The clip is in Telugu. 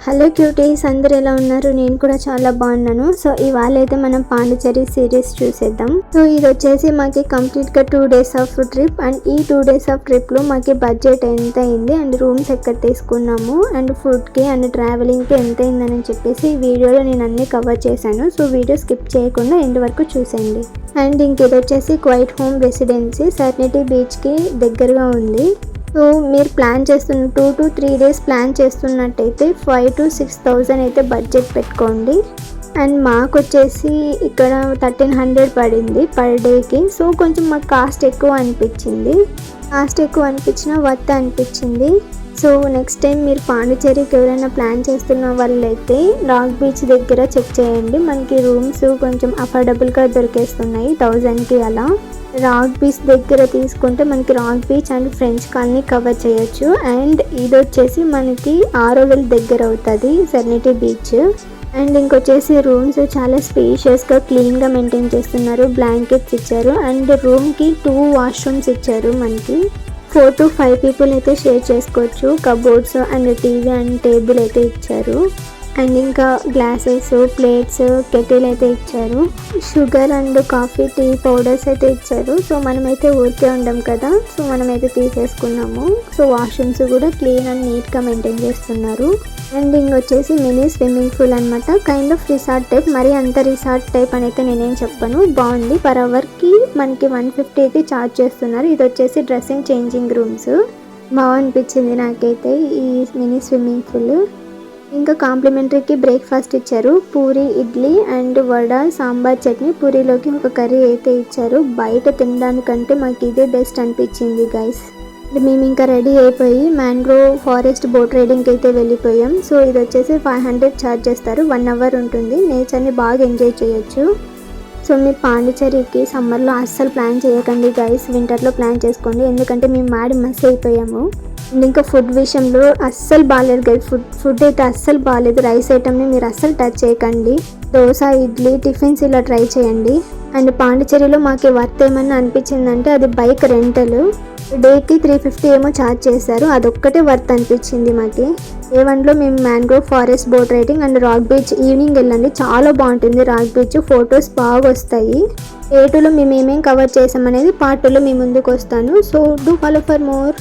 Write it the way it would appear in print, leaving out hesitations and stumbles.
హలో క్యూటీస్, అందరూ ఎలా ఉన్నారు? నేను కూడా చాలా బాగున్నాను. సో ఇవాళ అయితే మనం పాండిచేరి సిరీస్ చూసేద్దాం. సో ఇది వచ్చేసి మాకి కంప్లీట్గా 2 days ఆఫ్ ట్రిప్. అండ్ ఈ 2 days ఆఫ్ ట్రిప్లో మాకి బడ్జెట్ ఎంత అయింది అండ్ రూమ్స్ ఎక్కడ తీసుకున్నాము అండ్ ఫుడ్కి అండ్ ట్రావెలింగ్కి ఎంత అయిందని చెప్పేసి ఈ వీడియోలో నేను అన్నీ కవర్ చేశాను. సో వీడియో స్కిప్ చేయకుండా ఎండ్ వరకు చూసేయండి. అండ్ ఇంకేది వచ్చేసి క్వైట్ హోమ్ రెసిడెన్సీ సెరెనిటీ బీచ్కి దగ్గరగా ఉంది. సో మీరు ప్లాన్ చేస్తున్న 2 to 3 days ప్లాన్ చేస్తున్నట్టయితే 5,000 to 6,000 అయితే బడ్జెట్ పెట్టుకోండి. అండ్ మాకు వచ్చేసి ఇక్కడ 1,300 పడింది పర్ డేకి. సో కొంచెం మాకు కాస్ట్ ఎక్కువ అనిపించినా వర్త్ అనిపించింది. సో నెక్స్ట్ టైం మీరు పాండిచేరికి ఎవరైనా ప్లాన్ చేస్తున్న వాళ్ళైతే రాక్ బీచ్ దగ్గర చెక్ చేయండి. మనకి రూమ్స్ కొంచెం అఫోర్డబుల్గా దొరికేస్తున్నాయి 1000కి అలా. రాక్ బీచ్ దగ్గర తీసుకుంటే మనకి rock beach and French colony cover చేయొచ్చు. అండ్ ఇది వచ్చేసి మనకి ఆరోవిల్ దగ్గర అవుతుంది సెరెనిటీ బీచ్. అండ్ ఇంకొచ్చేసి రూమ్స్ చాలా స్పేషియస్గా క్లీన్గా మెయింటైన్ చేస్తున్నారు. బ్లాంకెట్స్ ఇచ్చారు అండ్ రూమ్కి 2 washrooms ఇచ్చారు. మనకి 4 to 5 people అయితే షేర్ చేసుకోవచ్చు. Cupboards and TV and table అయితే ఇచ్చారు. అండ్ ఇంకా గ్లాసెస్, ప్లేట్స్, కెటిల్ అయితే ఇచ్చారు. Sugar and coffee, tea powders అయితే ఇచ్చారు. సో మనమైతే ఊరికే ఉండం కదా, సో మనమైతే తీసేసుకున్నాము. సో వాష్రూమ్స్ కూడా క్లీన్ అండ్ నీట్గా మెయింటైన్ చేస్తున్నారు. అండ్ ఇంకొచ్చేసి మినీ స్విమ్మింగ్ పూల్ అనమాట. కైండ్ ఆఫ్ రిసార్ట్ టైప్, మరి అంత రిసార్ట్ టైప్ అని అయితే నేనేం చెప్పను. బాగుంది. పర్ అవర్కి మనకి 150 అయితే ఛార్జ్ చేస్తున్నారు. ఇది వచ్చేసి డ్రెస్సింగ్ చేంజింగ్ రూమ్స్. బాగా అనిపించింది నాకైతే ఈ మినీ స్విమ్మింగ్ పూల్. ఇంకా కాంప్లిమెంటరీకి బ్రేక్ఫాస్ట్ ఇచ్చారు. పూరి, ఇడ్లీ అండ్ వడ, సాంబార్, చట్నీ. పూరీలోకి ఒక కర్రీ అయితే ఇచ్చారు. బయట తినడానికంటే మాకు ఇదే బెస్ట్ అనిపించింది గైస్. మేము ఇంకా రెడీ అయిపోయి మ్యాంగ్రోవ్ ఫారెస్ట్ బోట్ రైడింగ్కి అయితే వెళ్ళిపోయాం. సో ఇది వచ్చేసి 500 ఛార్జ్ చేస్తారు. 1 hour ఉంటుంది. నేచర్ని బాగా ఎంజాయ్ చేయొచ్చు. సో మీరు పాండిచేరికి సమ్మర్లో అస్సలు ప్లాన్ చేయకండి గైస్, వింటర్లో ప్లాన్ చేసుకోండి. ఎందుకంటే మేము మాడి మస్ అయిపోయాము. అండ్ ఇంకా ఫుడ్ విషయంలో అస్సలు బాగాలేదు గైస్. ఫుడ్ అయితే అస్సలు బాగాలేదు. రైస్ ఐటమ్ని మీరు అస్సలు టచ్ చేయకండి. దోశ, ఇడ్లీ, టిఫిన్స్ ఇలా ట్రై చేయండి. అండ్ పాండిచేరిలో మాకు వర్త్ ఏమన్నా అనిపించిందంటే అది బైక్ రెంటల్. డేకి 350 ఏమో ఛార్జ్ చేశారు. అదొక్కటే వర్త్ అనిపించింది మాకి. A1లో మేము mangrove forest boat riding and rock beach evening వెళ్ళండి, చాలా బాగుంటుంది రాక్ బీచ్. ఫొటోస్ బాగా వస్తాయి. A2లో మేము ఏమేమి కవర్ చేసామనేది పార్ట్ 2లో మీ ముందుకు వస్తాను. So do follow for more.